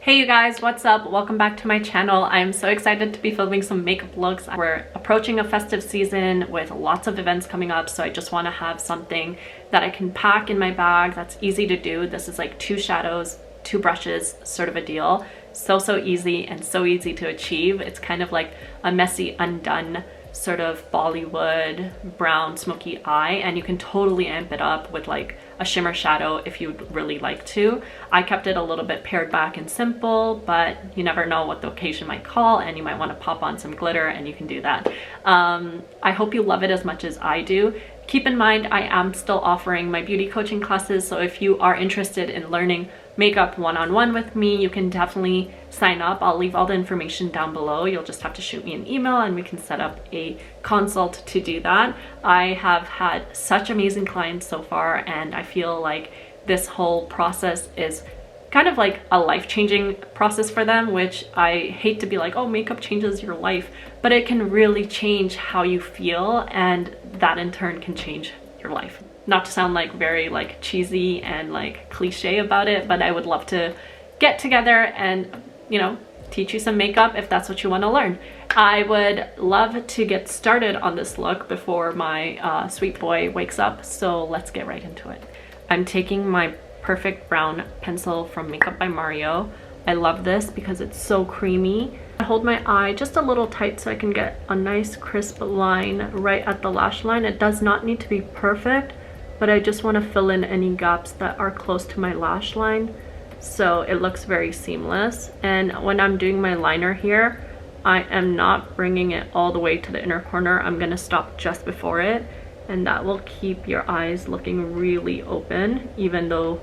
Hey you guys, what's up? Welcome back to my channel. I'm so excited to be filming some makeup looks. We're approaching a festive season with lots of events coming up, so I just want to have something that I can pack in my bag that's easy to do. This is like 2 shadows, 2 brushes sort of a deal. So easy and so easy to achieve. It's kind of like a messy undone sort of Bollywood brown smoky eye, and you can totally amp it up with like a shimmer shadow if you'd really like to. I kept it a little bit pared back and simple, but you never know what the occasion might call, and you might want to pop on some glitter, and you can do that. I hope you love it as much as I do. Keep in mind, I am still offering my beauty coaching classes, so if you are interested in learning makeup one-on-one with me, you can definitely sign up. I'll leave all the information down below. You'll just have to shoot me an email and we can set up a consult to do that. I have had such amazing clients so far, and I feel like this whole process is kind of like a life-changing process for them, which I hate to be like, oh, makeup changes your life, but it can really change how you feel, and that in turn can change your life. Not to sound like very like cheesy and like cliche about it, but I would love to get together and, you know, teach you some makeup if that's what you want to learn. I would love to get started on this look before my sweet boy wakes up, so let's get right into it. I'm taking my Perfect Brown pencil from Makeup by Mario. I love this because it's so creamy. I hold my eye just a little tight so I can get a nice crisp line right at the lash line. It does not need to be perfect, but I just want to fill in any gaps that are close to my lash line so it looks very seamless. And when I'm doing my liner here, I am not bringing it all the way to the inner corner. I'm going to stop just before it, and that will keep your eyes looking really open, even though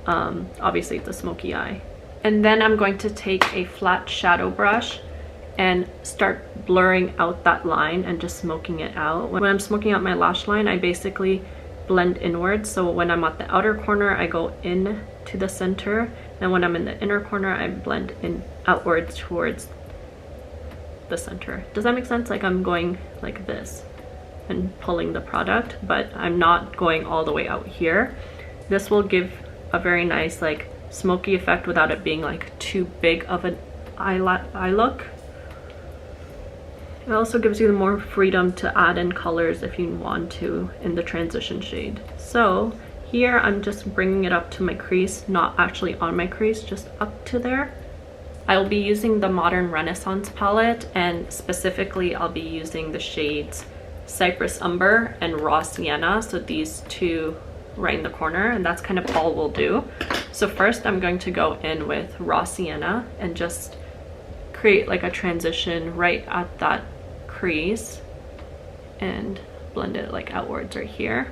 obviously it's a smoky eye. And then I'm going to take a flat shadow brush and start blurring out that line and just smoking it out. When I'm smoking out my lash line, I basically blend inwards. So when I'm at the outer corner, I go in to the center, and when I'm in the inner corner, I blend in outwards towards the center. Does that make sense? Like I'm going like this and pulling the product, but I'm not going all the way out here. This will give a very nice like smoky effect without it being like too big of an eye look. It also gives you the more freedom to add in colors if you want to in the transition shade. So here I'm just bringing it up to my crease, not actually on my crease, just up to there. I will be using the Modern Renaissance palette, and specifically I'll be using the shades Cypress Umber and Raw Sienna, so these two right in the corner, and that's kind of all we'll do. So first I'm going to go in with Raw Sienna and just create like a transition right at that crease and blend it like outwards right here.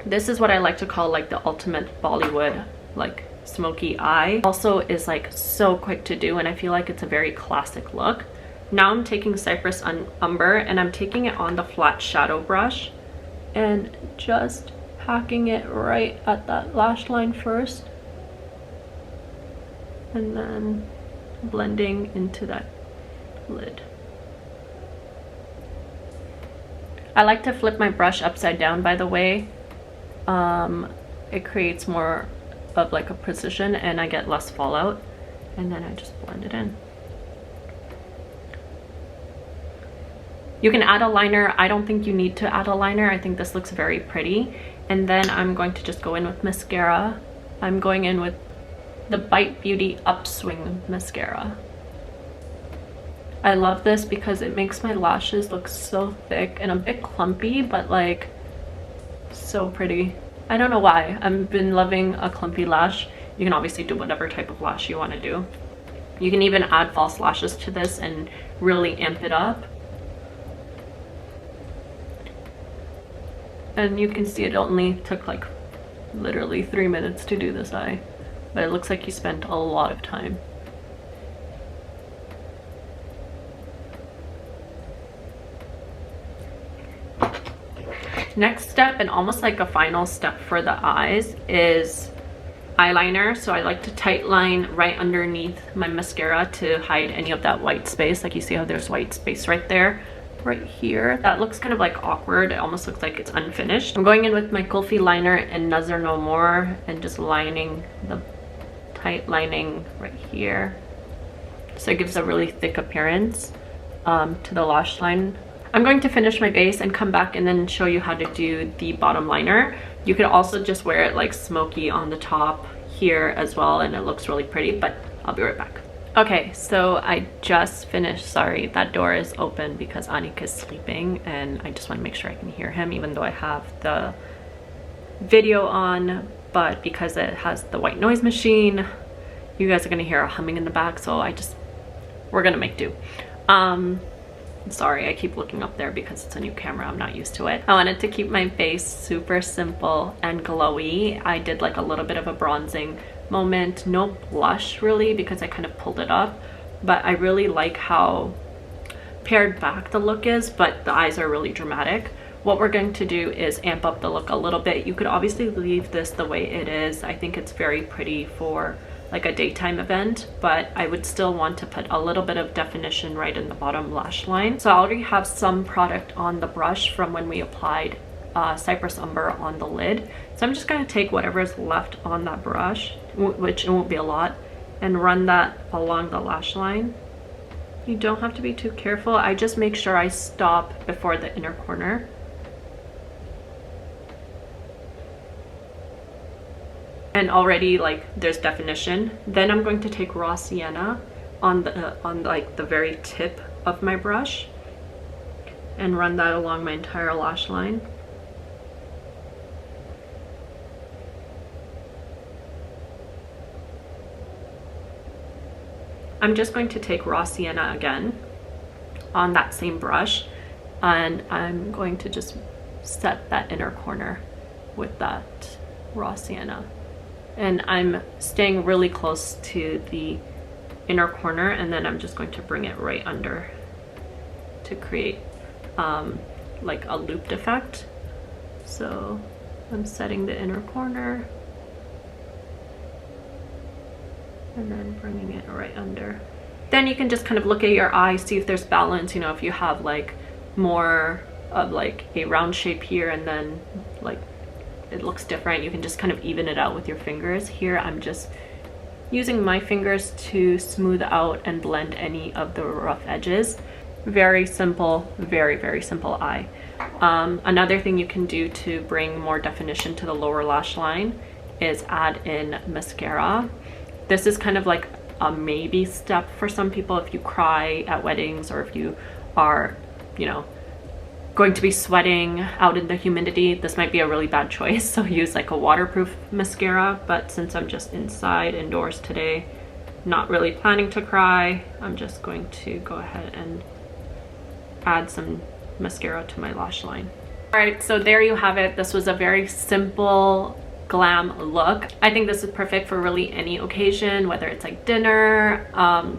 This is what I like to call like the ultimate Bollywood like smoky eye. Also is like so quick to do, and I feel like it's a very classic look. Now I'm taking Cypress Umber and I'm taking it on the flat shadow brush and just packing it right at that lash line first, and then blending into that lid. I like to flip my brush upside down, by the way. It creates more of like a precision and I get less fallout, and then I just blend it in. You can add a liner. I don't think you need to add a liner. I think this looks very pretty. And then I'm going to just go in with mascara. I'm going in with the Bite Beauty Upswing mascara. I love this because it makes my lashes look so thick and a bit clumpy, but like so pretty. I don't know why. I've been loving a clumpy lash. You can obviously do whatever type of lash you want to do. You can even add false lashes to this and really amp it up. And you can see it only took like literally 3 minutes to do this eye, but it looks like you spent a lot of time. Next step, and almost like a final step for the eyes, is eyeliner. So I like to tight line right underneath my mascara to hide any of that white space. Like you see how there's white space right there. right here. That looks kind of like awkward. It almost looks like it's unfinished. I'm going in with my Kulfi liner and Nazar No More and just lining the tight lining right here. So it gives a really thick appearance to the lash line. I'm going to finish my base and come back and then show you how to do the bottom liner. You could also just wear it like smoky on the top here as well, and it looks really pretty, but I'll be right back. Okay, so I just finished. Sorry, that door is open because Anik is sleeping and I just want to make sure I can hear him even though I have the video on, but because it has the white noise machine, you guys are going to hear a humming in the back, so we're going to make do. Sorry, I keep looking up there because it's a new camera. I'm not used to it. I wanted to keep my face super simple and glowy. I did like a little bit of a bronzing moment. No blush really because I kind of pulled it up, but I really like how pared back the look is, but the eyes are really dramatic. What we're going to do is amp up the look a little bit. You could obviously leave this the way it is. I think it's very pretty for like a daytime event, but I would still want to put a little bit of definition right in the bottom lash line. So I already have some product on the brush from when we applied Cypress Umber on the lid. So I'm just going to take whatever is left on that brush, which it won't be a lot, and run that along the lash line. You don't have to be too careful. I just make sure I stop before the inner corner. And already like there's definition. Then I'm going to take raw sienna on like the very tip of my brush and run that along my entire lash line. I'm just going to take raw sienna again on that same brush, and I'm going to just set that inner corner with that raw sienna. And I'm staying really close to the inner corner, and then I'm just going to bring it right under to create like a looped effect. So I'm setting the inner corner and then bringing it right under. Then you can just kind of look at your eye, see if there's balance, you know, if you have like more of like a round shape here and then like it looks different, you can just kind of even it out with your fingers. Here I'm just using my fingers to smooth out and blend any of the rough edges. Very simple, very simple eye. Another thing you can do to bring more definition to the lower lash line is add in mascara. This is kind of like a maybe step for some people if you cry at weddings or if you are, you know, going to be sweating out in the humidity. This might be a really bad choice, so use like a waterproof mascara. But since I'm just indoors today, not really planning to cry, I'm just going to go ahead and add some mascara to my lash line. All right, so there you have it. This was a very simple glam look. I think this is perfect for really any occasion, whether it's like dinner,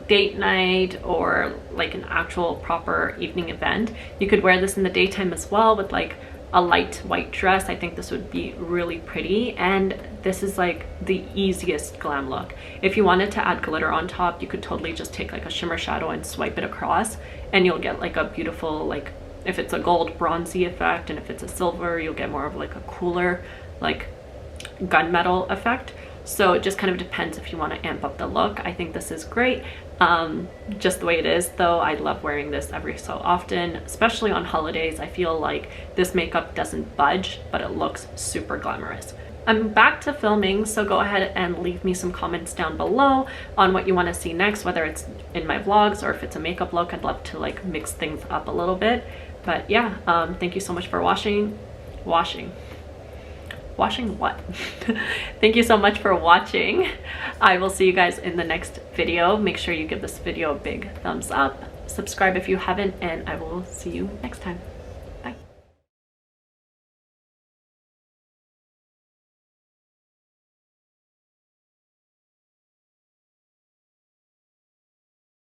date night, or like an actual proper evening event. You could wear this in the daytime as well with like a light white dress. I think this would be really pretty, and this is like the easiest glam look. If you wanted to add glitter on top, you could totally just take like a shimmer shadow and swipe it across, and you'll get like a beautiful, like if it's a gold bronzy effect, and if it's a silver, you'll get more of like a cooler like gunmetal effect. So it just kind of depends if you want to amp up the look. I think this is great just the way it is, though. I love wearing this every so often, especially on holidays. I feel like this makeup doesn't budge, but it looks super glamorous. I'm back to filming, so go ahead and leave me some comments down below on what you want to see next, whether it's in my vlogs or if it's a makeup look. I'd love to like mix things up a little bit. But yeah, thank you so much for washing what? Thank you so much for watching. I will see you guys in the next video. Make sure you give this video a big thumbs up, subscribe if you haven't, and I will see you next time.